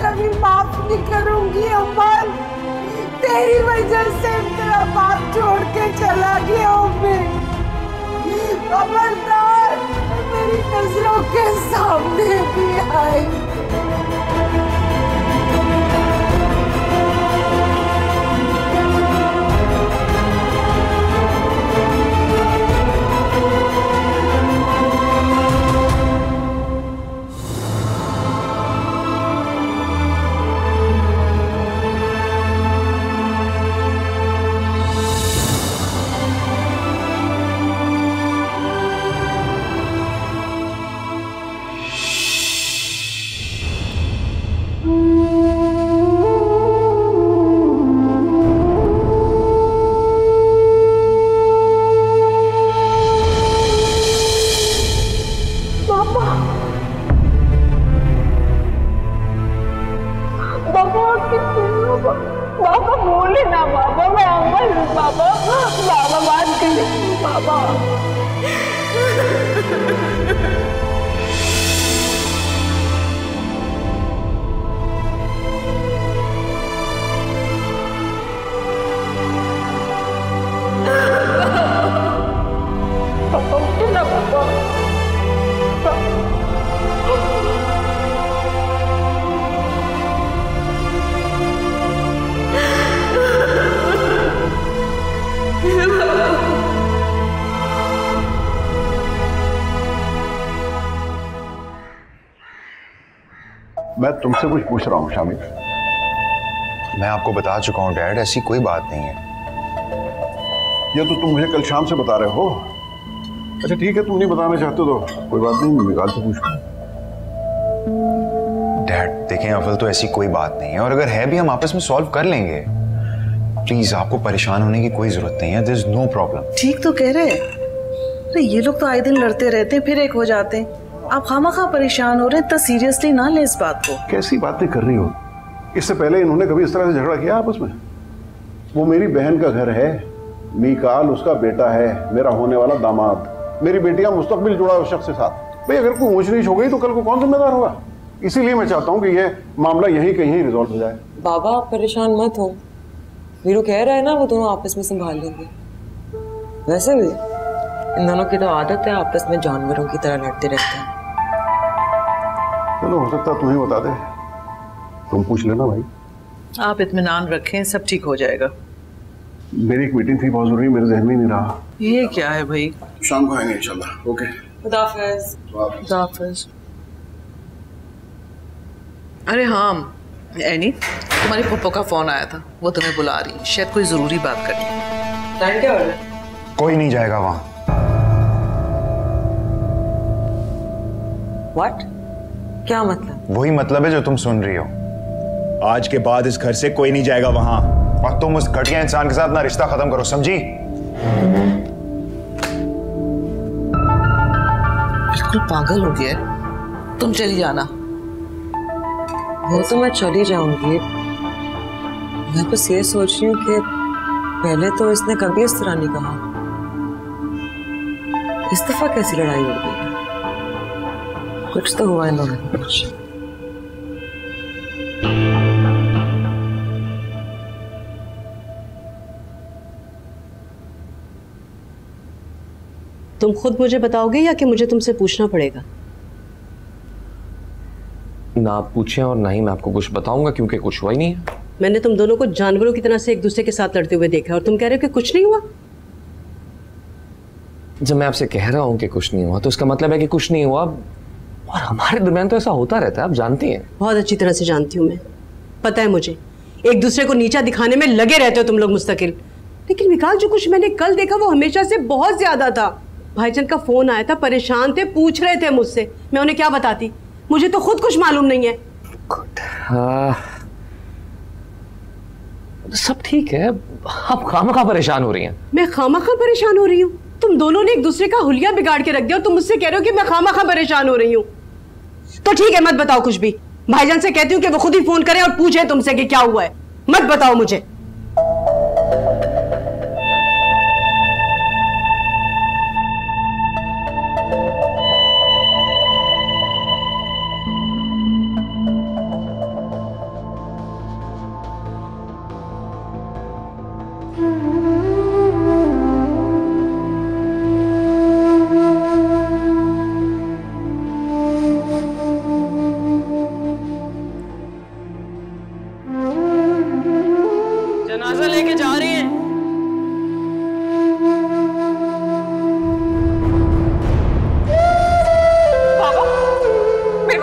कभी माफ नहीं करूंगी अमन। तेरी वजह से तेरा बाप छोड़ के चला गया हूँ मैं। अमरनाथ मेरी नजरों के सामने भी आई। बाबा बोले ना बाबा, मैं अमर हूँ बाबा। बाबा बात करिए बाबा। मैं तुमसे कुछ पूछ रहा हूँ शामिर। मैं आपको बता चुका हूँ डैड, ऐसी कोई बात नहीं है। ये तो तुम मुझे कल शाम से बता रहे हो। अच्छा ठीक है, तुम नहीं बताना चाहते तो कोई बात नहीं, मैं निकाल से पूछ लूँ। डैड देखें, अव्वल तो ऐसी कोई बात नहीं है, और अगर है भी हम आपस में सॉल्व कर लेंगे। प्लीज आपको परेशान होने की कोई जरूरत नहीं है। There is no problem. ठीक तो कह रहे हैं। अरे ये लोग तो आए दिन लड़ते रहते हैं, फिर एक हो जाते हैं। आप खामखा परेशान हो रहे हैं, तो सीरियसली ना ले इस बात को। कैसी बातें कर रही हो? इससे पहले इन्होंने कभी इस तरह से झगड़ा किया आपस में? वो मेरी बहन का घर है, मीकाल उसका बेटा है, मेरा होने वाला दामाद। मेरी बेटियां मुस्तकबिल जुड़ा उस शख्स के साथ। भाई अगर कोई ऊंच नीच हो गई तो कल को कौन जिम्मेदार होगा? इसीलिए मैं चाहता हूँ कि ये मामला यहीं कहीं रिजॉल्व हो जाए। बाबा आप परेशान मत हो, वीरू कह रहा है ना, वो दोनों आपस में संभाल लेंगे। वैसे भी इन दोनों की तो आदत है आपस में जानवरों की तरह लड़ते रहते हैं। चलो हो सकता है तुम्हें बता दे, तुम पूछ लेना भाई। आप इत्मीनान रखें, सब ठीक हो जाएगा। मेरी एक मीटिंग थी बहुत जरूरी, मेरे जहन में नहीं रहा। ये क्या है भाई? शाम को आएंगे इंशाल्लाह। ओके, खुदा हाफिज़। खुदा हाफिज़। अरे हाँ एनी, तुम्हारी पप्पो का फोन आया था, वो तुम्हें बुला रही है, शायद कोई जरूरी बात करनी है। टाइम क्या हो रहा है? कोई नहीं जाएगा वहां। व्हाट? क्या मतलब? वही मतलब है जो तुम सुन रही हो। आज के बाद इस घर से कोई नहीं जाएगा वहां, और तुम उस घटिया इंसान के साथ अपना रिश्ता खत्म करो, समझी? बिल्कुल पागल हो गया है। तुम चली जाना। वो तो मैं चली जाऊंगी, मैं बस ये सोच रही हूँ कि पहले तो इसने कभी इस तरह नहीं कहा, इस दफा कैसी लड़ाई हो गई? कुछ तो हुआ इन दोनों के बीच। तुम खुद मुझे बताओगे या कि मुझे तुमसे पूछना पड़ेगा? ना आप पूछें और ना ही मैं आपको कुछ बताऊंगा, क्योंकि कुछ हुआ ही नहीं है। मैंने तुम दोनों को जानवरों की तरह से एक दूसरे के साथ लड़ते हुए देखा और तुम कह रहे हो कि कुछ नहीं हुआ। जब मैं आपसे कह रहा हूं कि कुछ नहीं हुआ तो इसका मतलब है कि कुछ नहीं हुआ, और हमारे दरमियान तो ऐसा होता रहता है, आप जानती हैं। बहुत अच्छी तरह से जानती हूँ मैं, पता है मुझे। एक दूसरे को नीचा दिखाने में लगे रहते हो तुम लोग मुस्तकिल। लेकिन विकास, जो कुछ मैंने कल देखा वो हमेशा से बहुत ज्यादा था। भाईजान का फोन आया था, परेशान थे, पूछ रहे थे मुझसे, मैं उन्हें क्या बताती? मुझे तो खुद कुछ मालूम नहीं है। सब ठीक है, आप खामखा परेशान हो रही हैं। मैं खामखा परेशान हो रही हूँ? तुम दोनों ने एक दूसरे का हुलिया बिगाड़ के रख दिया और तुम मुझसे कह रहे हो कि मैं खामखा परेशान हो रही हूँ। तो ठीक है, मत बताओ कुछ भी। भाईजान से कहती हूँ कि वो खुद ही फोन करें और पूछे तुमसे कि क्या हुआ है। मत बताओ मुझे।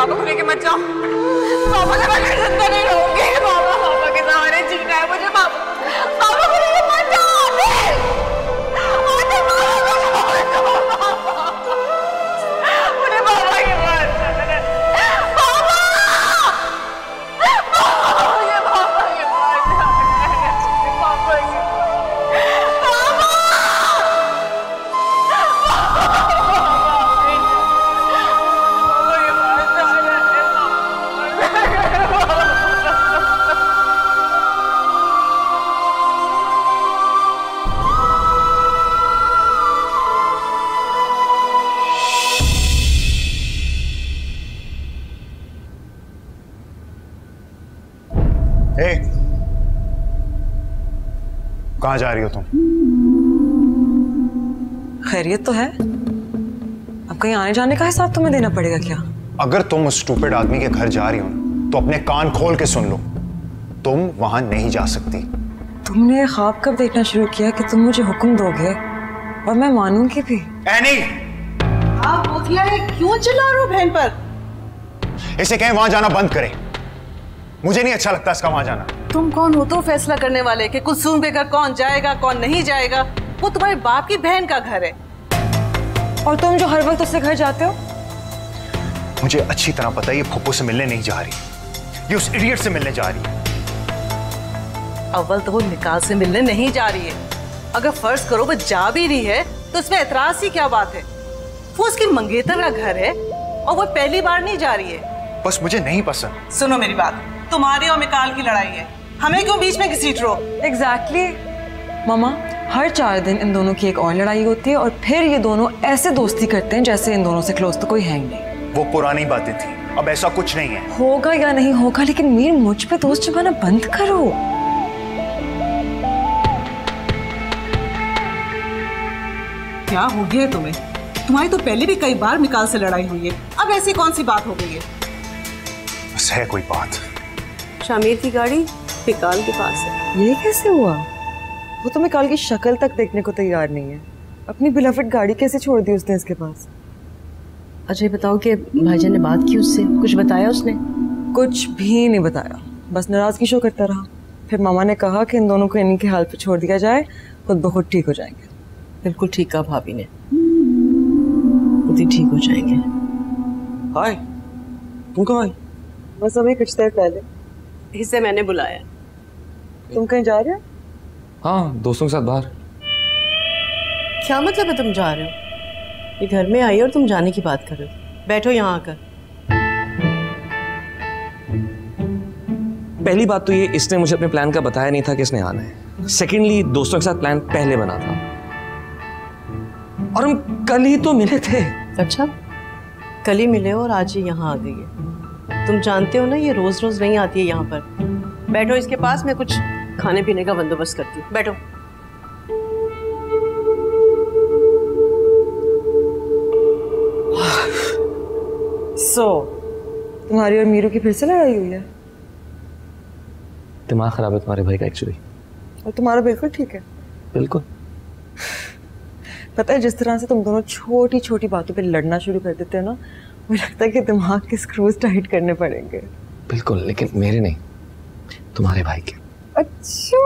पापा को लेके मत जाओ, पापा के बगैर जिंदा नहीं रहूंगी। पापा, पापा के सहारे जीना है मुझे। पापा को लेके मत जाओ। मुझे पापा के पास जाना है। पापा, मुझे पापा के पास जाना है। पापा के कहाँ जा रही हो तुम? खैरियत तो है। अब कहीं आने जाने का हिसाब तुम्हें देना पड़ेगा क्या? अगर तुम उस स्टूपिड आदमी के घर जा रही हो ना, तो अपने कान खोल के सुन लो, तुम वहां नहीं जा सकती। तुमने ख्वाब कब देखना शुरू किया कि तुम मुझे हुक्म दोगे और मैं मानूंगी भी? एनी, आप बोतिया क्यों चिल्ला रहे हो बहन पर? इसे कहें वहां जाना बंद करे। मुझे नहीं अच्छा लगता इसका वहां जाना। तुम कौन हो तो फैसला करने वाले कि कुलसूम के घर कौन जाएगा कौन नहीं जाएगा? वो तुम्हारे बाप की बहन का घर है। और तुम जो हर वक्त उससे घर जाते हो? मुझे अच्छी तरह पता है ये फुप्पू से मिलने नहीं जा रही, ये उस इडियट से मिलने जा रही है। अव्वल तो वो निकाल से मिलने नहीं जा रही है। अगर फर्ज करो वो जा भी रही है तो इसमें एतराज की क्या बात है? वो उसकी मंगेतर का घर है और वो पहली बार नहीं जा रही है। बस मुझे नहीं पसंद। सुनो मेरी बात, तुम्हारी और मिकाल की लड़ाई है, हमें क्यों बीच में घसीट रहो? एग्जैक्टली मामा, हर 4 दिन इन दोनों की एक और लड़ाई होती है और फिर ये दोनों ऐसे दोस्ती करते हैं जैसे इन दोनों से क्लोज तो कोई है ही नहीं। वो पुरानी बातें थी, अब ऐसा कुछ नहीं है। होगा या नहीं होगा, लेकिन मीर मुझ पे दोस्त जमाना बंद करो। क्या हो गया तुम्हें? तुम्हारी तो पहले भी कई बार मिकाल से लड़ाई हुई है, अब ऐसी कौन सी बात हो गई है? बस है कोई बात। शामिर की गाड़ी मिकाल के पास है। ये कैसे हुआ? वो तो मिकाल की शक्ल तक देखने को तैयार नहीं है। अपनी बिलफिड गाड़ी कैसे छोड़ दी उसने इसके पास? अच्छा बताओ कि भाईजान ने बात की उससे, कुछ बताया उसने? कुछ भी नहीं बताया, बस नाराजगी शो करता रहा। फिर मामा ने कहा कि इन दोनों को इन्हीं के हाल पे छोड़ दिया जाए, खुद ब खुद ठीक हो जाएंगे। बिल्कुल ठीक कहा भाभी ने, खुद ही ठीक हो जाएंगे। हाय, तुम कहाँ आई? बस अभी कुछ देर पहले। इसे मैंने बुलाया। तुम कहीं जा रहे हो? हाँ, दोस्तों के साथ बाहर। क्या मतलब है तुम जा रहे हो? ये घर में आई और तुम जाने की बात कर रहे हो। बैठो यहाँ आकर। पहली बात तो ये, इसने मुझे अपने प्लान का बताया नहीं था कि इसने आना है। सेकेंडली, दोस्तों के साथ प्लान पहले बना था और हम कल ही तो मिले थे। अच्छा, कल ही मिले और आज ही यहाँ आ गई है। तुम जानते हो ना ये रोज रोज नहीं आती है यहाँ पर। बैठो इसके पास, मैं कुछ खाने पीने का बंदोबस्त करती हूँ। बैठो। तुम्हारी और मीरू की फिर से लड़ाई हुई है? दिमाग खराब है तुम्हारे भाई का एक्चुअली। और तुम्हारा बिल्कुल ठीक है? बिल्कुल। पता है, जिस तरह से तुम दोनों छोटी छोटी बातों पे लड़ना शुरू कर देते हैं ना, मुझे लगता है कि दिमाग के स्क्रूज टाइट करने पड़ेंगे। बिल्कुल, लेकिन मेरे नहीं, तुम्हारे भाई के। अच्छा,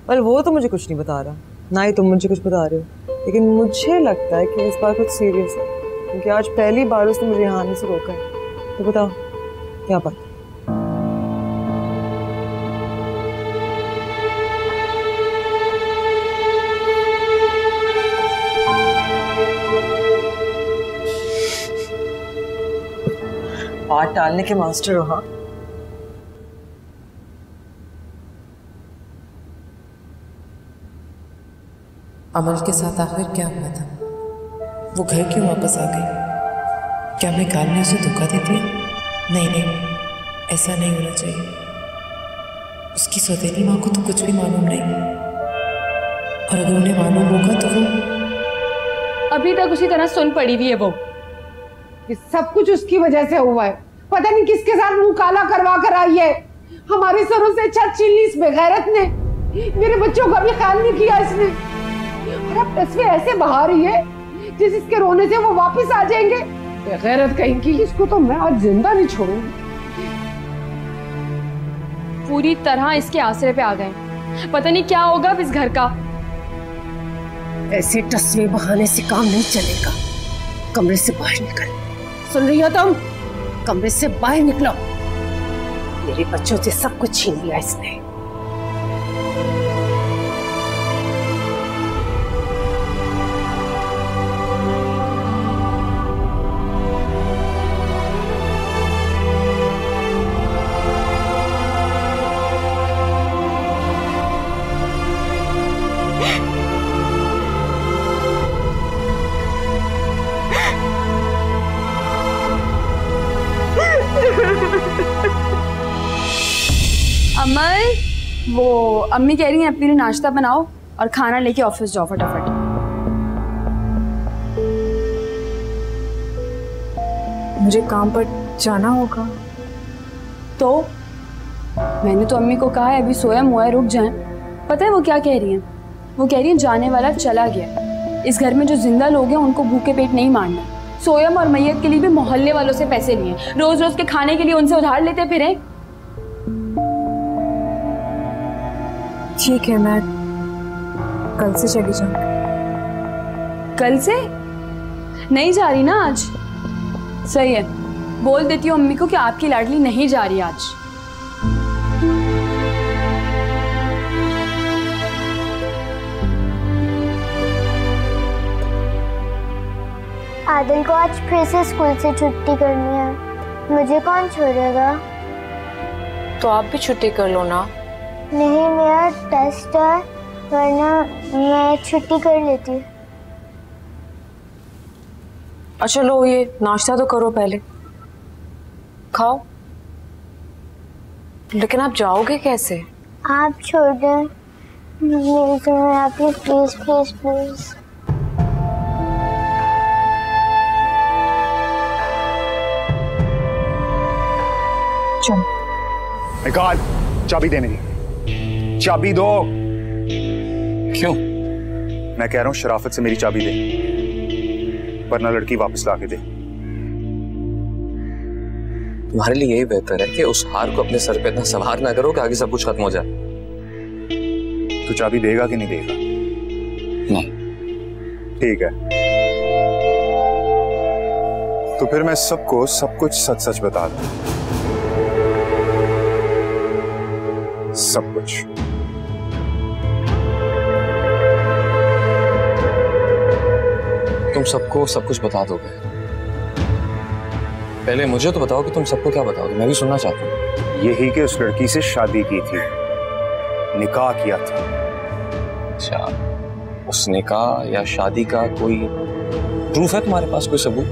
well, वो तो मुझे कुछ नहीं बता रहा, ना ही तुम मुझे कुछ बता रहे हो, लेकिन मुझे लगता है कि इस बार कुछ सीरियस है, क्योंकि आज पहली बार उसने मुझे यहाँ आने से रोका है। तो बताओ क्या बात? बात टालने के मास्टर हो। हाँ, अमल के साथ आखिर क्या हुआ था? वो घर क्यों वापस आ गई? क्या मिकाल ने उसे धोखा दे दिया? नहीं नहीं, ऐसा नहीं होना चाहिए। उसकी सौतेली माँ को तो कुछ भी मालूम नहीं, और अगर उन्हें मालूम होगा तो वो अभी तक उसी तरह सुन पड़ी हुई है। वो ये सब कुछ उसकी वजह से हुआ है। पता नहीं किसके साथ मुंह काला करवा कर आई है। हमारे सरों से छत छीन ली इस बेगैरत ने। मेरे बच्चों का भी ख्याल नहीं किया इसने। और अब तस्वीर ऐसे बहा रही है जिस इसके रोने से वो वापस आ जाएंगे। बेगैरत कहीं की, इसको तो मैं आज जिंदा नहीं छोड़ूंगी। पूरी तरह इसके आसरे पे आ गए। पता नहीं क्या होगा अब इस घर का। ऐसे टसवे बहाने से काम नहीं चलेगा। कमरे से बाहर निकल। सुन रही हो तुम? कमरे से बाहर निकलो। मेरे बच्चों से सब कुछ छीन लिया इसने। अमल, वो अम्मी कह रही हैं अपने लिए नाश्ता बनाओ और खाना लेके ऑफिस जाओ फटाफट। मुझे काम पर जाना होगा। तो मैंने तो अम्मी को कहा है अभी सोया हुआ है, रुक जाएं। पता है वो क्या कह रही हैं? वो कह रही हैं जाने वाला चला गया। इस घर में जो जिंदा लोग हैं उनको भूखे पेट नहीं मारना। सोयम और मैयत के लिए भी मोहल्ले वालों से पैसे लिए, रोज रोज के खाने के लिए उनसे उधार लेते फिरें। ठीक है, मैं कल से चली जाऊंगी। कल से नहीं जा रही ना आज? सही है, बोल देती हूँ अम्मी को कि आपकी लाडली नहीं जा रही आज। आदिल को आज फिर से स्कूल से छुट्टी करनी है, मुझे कौन छोड़ेगा? तो आप भी छुट्टी कर लो ना। नहीं, मेरा टेस्ट है, वरना मैं छुट्टी कर लेती। अच्छा लो, ये नाश्ता तो करो, पहले खाओ। लेकिन आप जाओगे कैसे? आप छोड़ दें, मेरी सुनो आप, प्लीज प्लीज प्लीज। निकाल, चाबी देने की। चाबी दो। क्यों? मैं कह रहा हूं शराफत से मेरी चाबी दे, वरना लड़की वापस ला के दे। तुम्हारे लिए यही बेहतर है कि उस हार को अपने सर पे इतना सवार ना करो कि आगे सब कुछ खत्म हो जाए। तू चाबी देगा कि नहीं देगा? नहीं। ठीक है, तो फिर मैं सबको सब कुछ सच सच बता दूं। सब कुछ। तुम सबको सब कुछ बता दोगे? पहले मुझे तो बताओ कि तुम सबको क्या बताओगे, मैं भी सुनना चाहता हूँ। यही कि उस लड़की से शादी की थी, निकाह किया था। अच्छा, उस निकाह या शादी का कोई प्रूफ है तुम्हारे पास, कोई सबूत?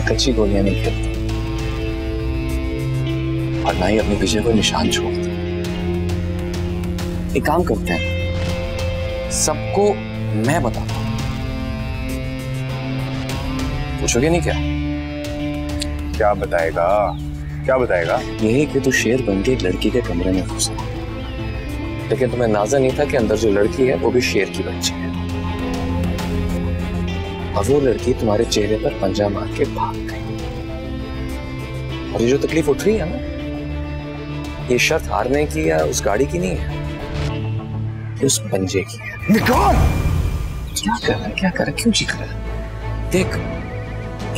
कच्ची गोलियां नहीं खेलती और ना ही अपने पीछे कोई निशान छोड़ती। एक काम करते हैं, सबको मैं बताता हूं। पूछोगे नहीं क्या? क्या बताएगा? क्या बताएगा? यही कि तू शेर बन के एक लड़की के कमरे में घुसा, लेकिन तुम्हें अंदाजा नहीं था कि अंदर जो लड़की है वो भी शेर की बच्ची है, और वो लड़की तुम्हारे चेहरे पर पंजा मार के भाग गई। और ये जो तकलीफ उठ रही है ना, ये शर्त हारने की या उस गाड़ी की नहीं है, ये उस पंजे की है। निकाल! क्या कर रहा है, क्या कर रहा है, क्यों चीख रहा है? देख,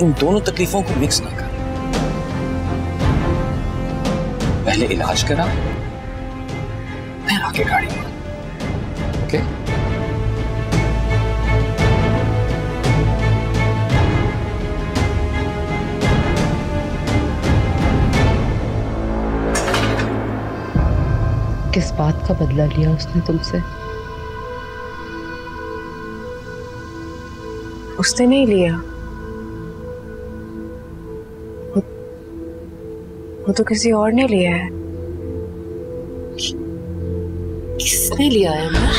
इन दोनों तकलीफों को मिक्स ना कर। पहले इलाज करा, फिर आके गाड़ी में। ओके? किस बात का बदला लिया उसने तुमसे? उसने नहीं लिया, वो वो तो किसी और ने लिया है। किसने लिया है अमर?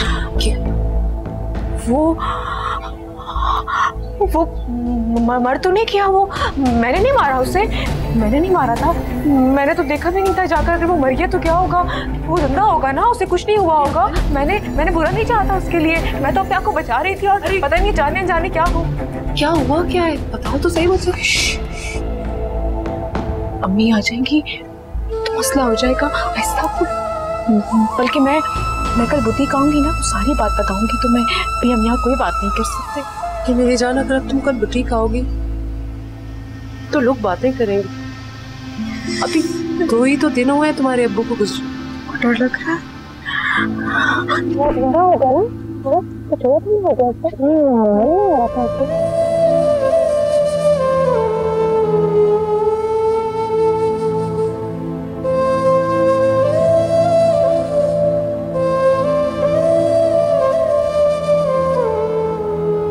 वो मर तो नहीं किया, वो मैंने नहीं मारा उसे, मैंने नहीं मारा था, मैंने तो देखा भी नहीं था। जाकर अगर वो मर गया तो क्या होगा, वो जिंदा होगा ना, उसे कुछ नहीं हुआ होगा। मैंने बुरा नहीं चाहा था उसके लिए, मैं तो अपने आप को बचा रही थी और पता नहीं जाने अनजाने क्या हुआ क्या है, बताओ तो सही मुझे। अम्मी आ जाएंगी तो मसला हो जाएगा ऐसा। बल्कि मैं कल बुटीक आऊंगी ना तो सारी बात बताऊंगी तुम्हें, भी हम यहाँ कोई बात नहीं कर सकते। कि मेरी जान, अगर तुम कल बुटीक आओगी तो लोग बातें करेंगे। अभी 2 ही तो दिन हुए हैं तुम्हारे अब्बू को गुजरे। डर लग रहा है। वो जिंदा हो गया ना, कुछ और नहीं हो गया।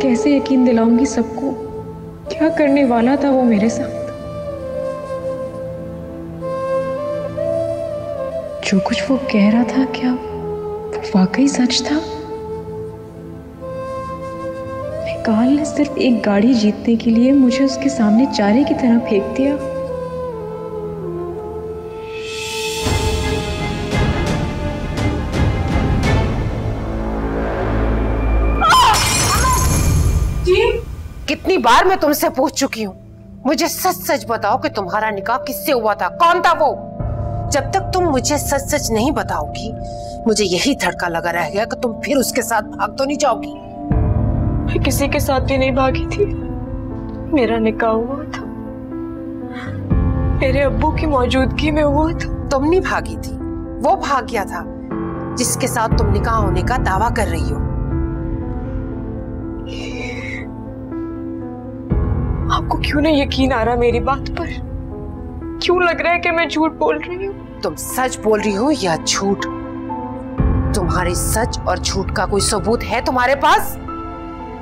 कैसे यकीन दिलाऊंगी सबको? क्या करने वाला था वो मेरे साथ? जो कुछ वो कह रहा था क्या वो वाकई सच था? निकाल ने सिर्फ एक गाड़ी जीतने के लिए मुझे उसके सामने चारे की तरह फेंक दिया। कितनी बार मैं तुमसे पूछ चुकी हूँ, मुझे सच सच बताओ कि तुम्हारा निकाह किससे हुआ था, कौन था वो? जब तक तुम मुझे सच सच नहीं बताओगी, मुझे यही धड़का लगा रहेगा कि तुम फिर उसके साथ भाग तो नहीं जाओगी। मैं किसी के साथ भी नहीं भागी थी, मेरा निकाह हुआ था, मेरे अब्बू की मौजूदगी में हुआ था। तुम नहीं भागी थी, वो भाग गया था जिसके साथ तुम निकाह होने का दावा कर रही हो। आपको क्यों नहीं यकीन आ रहा मेरी बात पर? क्यों लग रहा है कि मैं झूठ बोल रही हूँ? तुम सच बोल रही हो या झूठ? तुम्हारे सच और झूठ का कोई सबूत है तुम्हारे पास?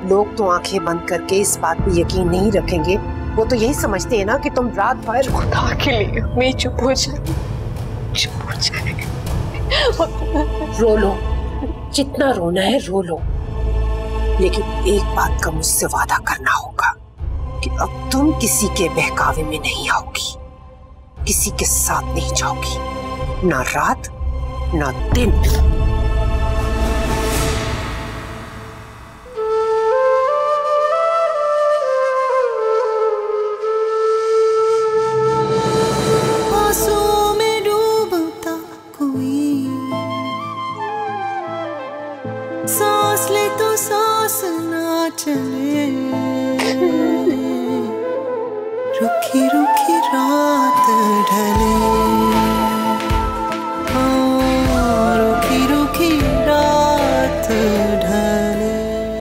लोग तो आंखें बंद करके इस बात पे यकीन नहीं रखेंगे, वो तो यही समझते हैं ना कि तुम रात भर। खुदा के लिए मैं चुप हो जाए, चुप हो जाए। रो लो, जितना रोना है रो लो, लेकिन एक बात का मुझसे वादा करना होगा कि अब तुम किसी के बहकावे में नहीं आओगी, किसी के साथ नहीं जाओगी, ना रात ना दिन।